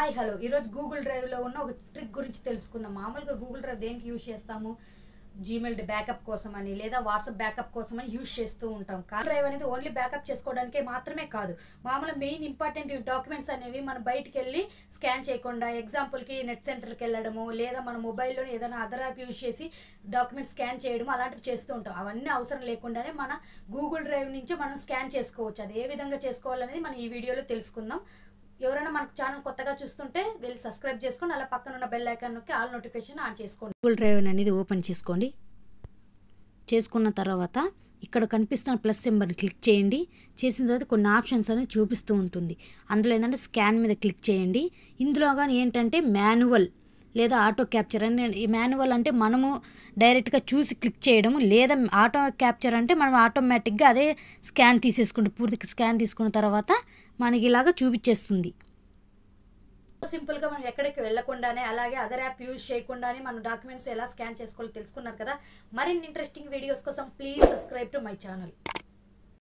Hi hello ఈరోజు Google డ్రైవ్లో ఉన్న ఒక ట్రిక్ గురించి తెలుసుకుందాం. మామూలుగా గూగుల్ డ్రైవ్ దేనికి యూజ్ చేస్తాము? జీమెయిల్ బ్యాకప్ కోసం అని లేదా వాట్సాప్ బ్యాకప్ కోసం అని యూజ్ చేస్తూ ఉంటాం. కానీ డ్రైవ్ అనేది ఓన్లీ బ్యాకప్ చేసుకోవడానికే మాత్రమే కాదు, మామూలు మెయిన్ ఇంపార్టెంట్ డాక్యుమెంట్స్ అనేవి మనం బయటికి వెళ్ళి స్కాన్ చేయకుండా, ఎగ్జాంపుల్కి నెట్ సెంటర్కి వెళ్ళడము లేదా మన మొబైల్లోనే ఏదైనా అదర్ యాప్ యూజ్ చేసి డాక్యుమెంట్ స్కాన్ చేయడం అలాంటివి చేస్తూ ఉంటాం. అవన్నీ అవసరం లేకుండానే మన గూగుల్ డ్రైవ్ నుంచి మనం స్కాన్ చేసుకోవచ్చు. అది ఏ విధంగా చేసుకోవాలనేది మనం ఈ వీడియోలో తెలుసుకుందాం. ఎవరైనా మనకు ఛానల్ కొత్తగా చూస్తుంటే వెళ్ళి సబ్స్క్రైబ్ చేసుకొని అలా పక్కన ఉన్న బెల్ ఐకాన్ నొక్కి ఆల్ నోటిఫికేషన్ ఆన్ చేసుకోండి. గూగుల్ డ్రైవ్ అనేది ఓపెన్ చేసుకోండి. చేసుకున్న తర్వాత ఇక్కడ కనిపిస్తున్న ప్లస్ సింబల్ని క్లిక్ చేయండి. చేసిన తర్వాత కొన్ని ఆప్షన్స్ అనేది చూపిస్తూ ఉంటుంది. అందులో ఏంటంటే స్కాన్ మీద క్లిక్ చేయండి. ఇందులో కానీ ఏంటంటే మాన్యువల్ లేదా ఆటో క్యాప్చర్ అని. ఈ మాన్యువల్ అంటే మనము డైరెక్ట్గా చూసి క్లిక్ చేయడం, లేదా ఆటో క్యాప్చర్ అంటే మనం ఆటోమేటిక్గా అదే స్కాన్ తీసేసుకుంటే పూర్తిగా స్కాన్ తీసుకున్న తర్వాత మనకి ఇలాగా చూపించేస్తుంది. సింపుల్గా మనం ఎక్కడికి వెళ్ళకుండానే అలాగే అదర్ యాప్ యూజ్ చేయకుండానే మన డాక్యుమెంట్స్ ఎలా స్కాన్ చేసుకోవాలో తెలుసుకున్నారు కదా. మరిన్ని ఇంట్రెస్టింగ్ వీడియోస్ కోసం please subscribe to my channel.